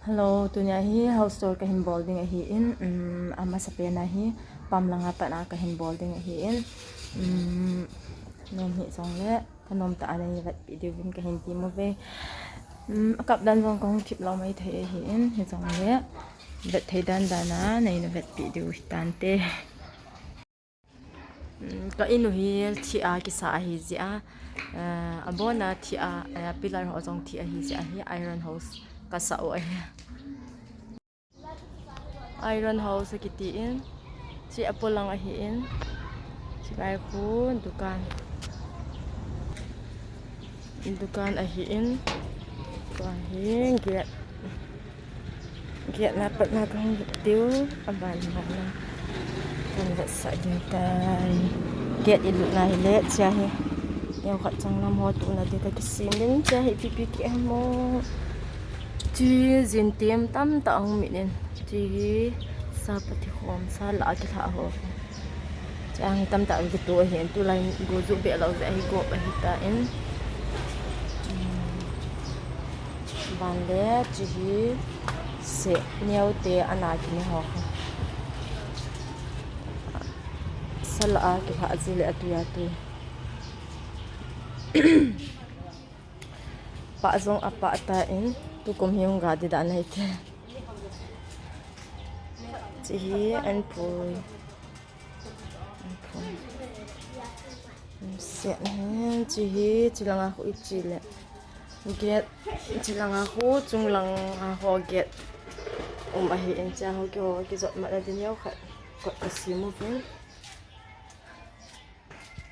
Hello, tunya hi house tour ka hin bolding a hi in ama sa pena hi pamlanga pa na ka hin bolding a hi in nom hi song le kanom ta anai vat video vin ka hin ti mo ve kap dan jong kong khip lo mai the hi in hi song le vet thei dan dana nei no vet video tan te ka inu hi thi a ki sa hi ji a abona thi a pillar ho jong thi a hi ji a hi iron house ka sa o iron house kiti in si apolang a hi in si kai khu dukan a hi in ko hi get na pat na kong tiu aban na kan vet sa din tai get ilu na hi le cha hi yaw khat chang nam ho tu na de ka kisim din cha hi pipi ki mo chi zin tem tam ta ang mi nen chi sa pati khom sa la ki tha ho chang tam ta ki tu hian tu lai go zu be lo ze hi go ba hi ta in ban le chi hi se neu te ana ki ni ho sal a ki ha ji le atu ya tu pa zong apa ta in tu kom hiung ga di da nai te chi hi an pui se hen chi hi chilanga hu chi le get chilanga hu chunglang a ho get a hi en cha ho ki zot ma la din yo khat ko si mu vin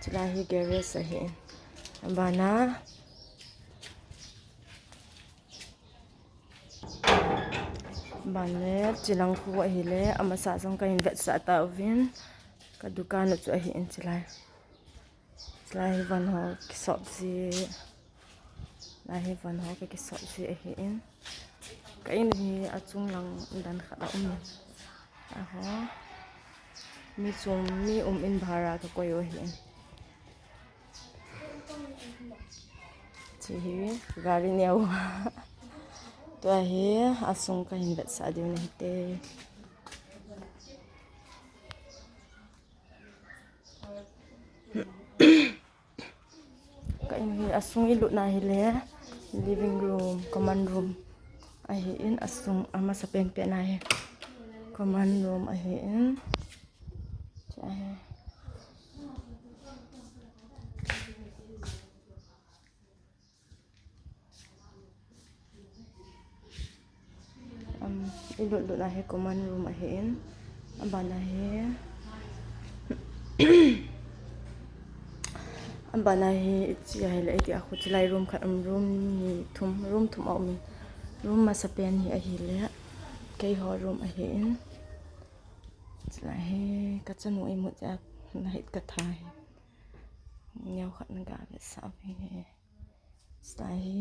chila hi garage a hi bana banle chilang khu a hi le ama sa jong ka in vet sa ta vin ka dukan chu a hi in chilai van ho ki sabji la hi van ho ki sabji a hi in ka in hi a chung lang dan kha a ho mi in bhara ka koyo hi in chi hi gari neu to hi asung ka hin vet sa diu nei te ka in hi asung i lut na hi le living room common room a hi in asung ama sa pen pe na hi common room a hi in cha hi ilut na hi common room a hi in abana hi abana hi chi ai le ti a khu chilai room khat room ni room thum au min room ma sa pen hi a hi le kei ho room a hi in chila hi ka chanu i mu cha na hit ka tha hi nyaw khat na ga be sa hi chila hi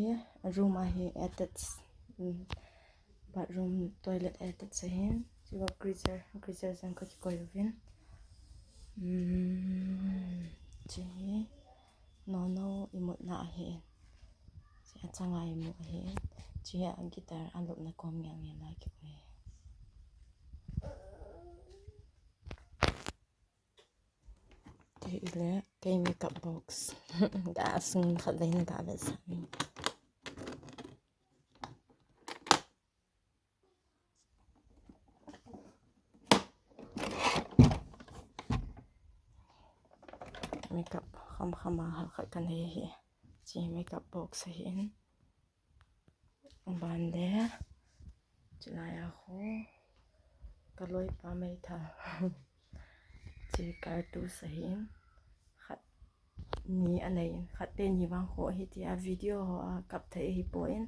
room a hi attached bathroom toilet attached sa hin chiwa geyser sang ka ko vin chi no imut na hi chi changa imu hi chi a guitar alu na kom yang na ki ko hi ile ke makeup box ga sung khat lein ga be sa makeup khama hal khat kan hi chi makeup box hi in ban de chilaya ho kaloi pa mai tha chi kartu sahin khat ni anai khat te ni wang ho hi ti a video ho kap thai hi poin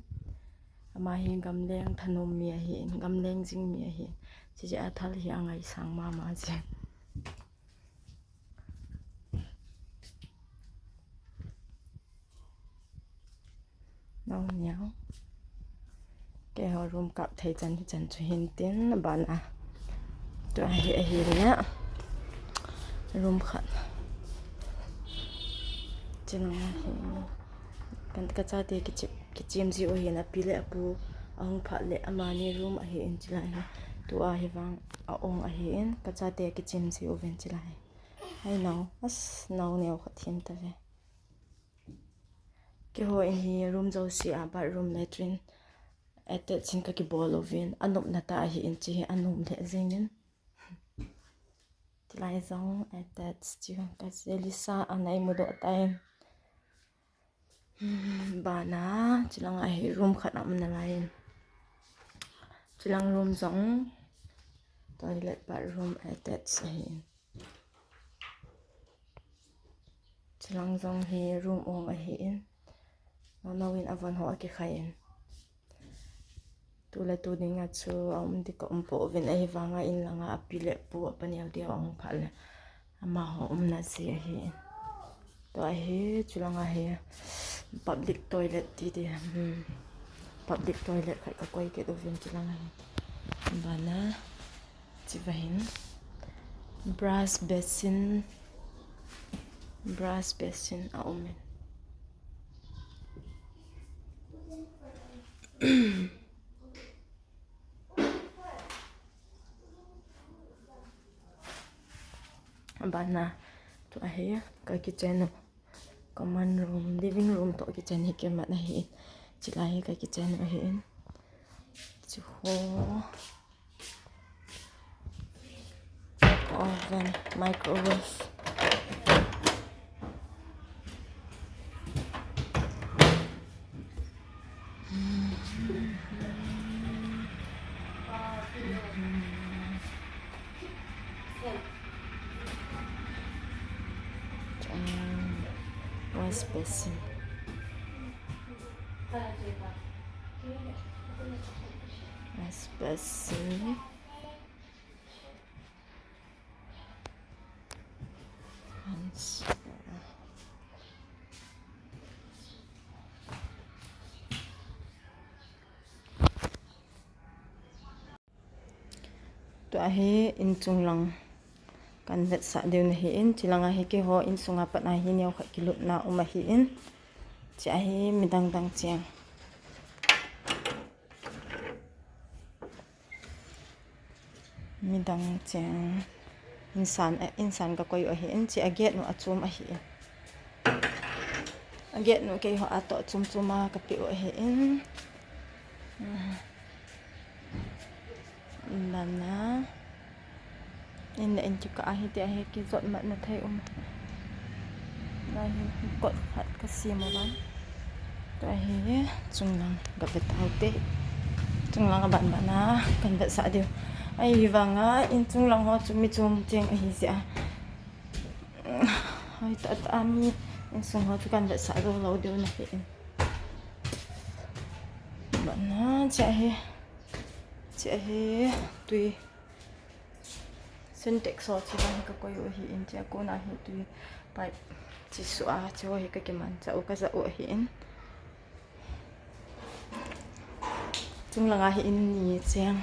ama hi gamleng thanom mi hi gamleng jing mi hi chi ja thal hi angai sang ma je nong nhau ke ho room kap thai chan chu hin tin bana to hi le room khat chino hi kan ka cha te ki chim ji o hi na pile apu ang phale amani room a hi in chilai tu a hi wang a ong a hi in kachate kitchen si oven chilai hai now as now ne kha thim ta ve ke ho in hi room zo si a bathroom latrine attached sin ka ki ball oven anup na ta hi in chi anum le zingin tilai zong attached chi ka selisa anai mudo time bana chilang a hi room khanam na lain chilang room zong toilet bathroom attached hi chilang zong hi room ong a hi in nawin avan ho ki khain tula tu dinga chu di ka umpo vin ai wanga in langa apile pu apanial dia ong phale ama ho na si hi to hi chulanga hi public toilet ti di public toilet khai ka koi ke do vin chulanga hi bana chivahin brass basin a umen bana to hi ka kitchen common room living room to kitchen hi ke ma na hi chilai ka kitchen a hi chu ho oven microwave wash basin wash basin to ahi in chunglang kan vet sa deu na hi in chilanga hi ke ho in sunga pat na hi neu kha kilut na uma hi in chi ahi midang dang chiang insan ka koi a hi in chi aget no achum a hi aget no ke ho ato chum chuma ka pi o hi in nana in la in chu ka hi te hi ki zot mat na thai na hi kot hat ka si mo ban to hi chunglang ga bet haute chunglang ban bana kan bet sa deu ai wanga in chunglang ho chumi chum cheng a hi sia hai ta ami in sung ho chu kan bet sa do lo deu na hi bana cha hi tui syntax so chi ban ka koi o hi in cha ko na hi tui pipe chi su a cho hi ka ke man cha o ka za o hi in chung langa hi in ni cheng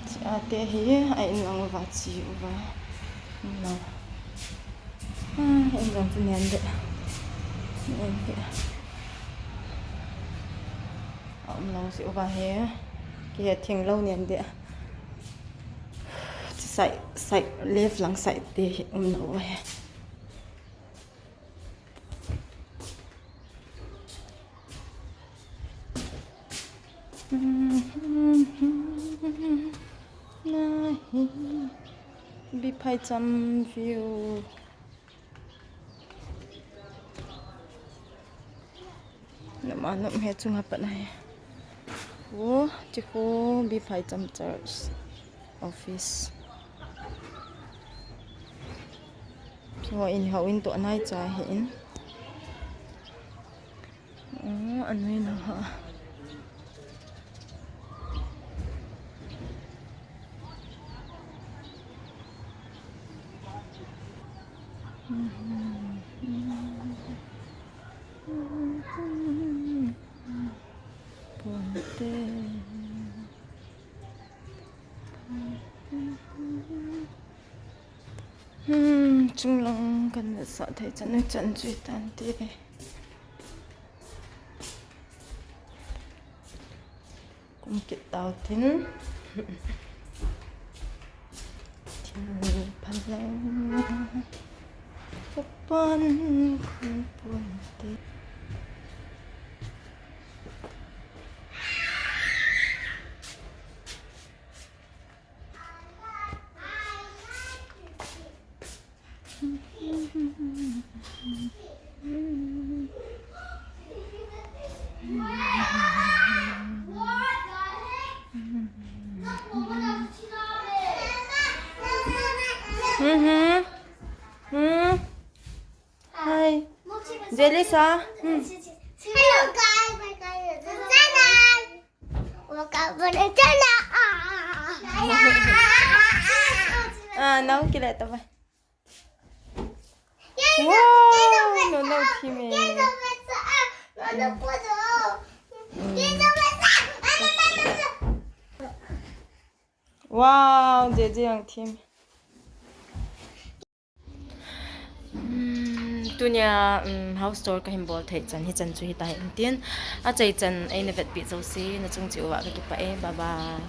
cha te hi ai in lang wa chi wa no in lang tu nian de long si over here kia thing lâu niệm địa side left lang side de no he bi phai cham view nama nom he chung hapa nai wo chi ho bi phai cham church office so in how in to nai cha he in anoi na ha chung lang kan sợ thấy chân chân duy tan tê cũng kịp tàu thính thiên 팔랑 오빤 kumpunte Hi. Jelisa. Hello guys, my name is Sana. Welcome to the channel. 나온 길에 했다 봐. 와, 너무 팀해. Wow, 제지양 팀. Tunya house tour ka himbol thai chan hi chan chu hi ta hin tin a chai chan ai na vet pi zo si na chung chi wa ka ki pa e bye bye.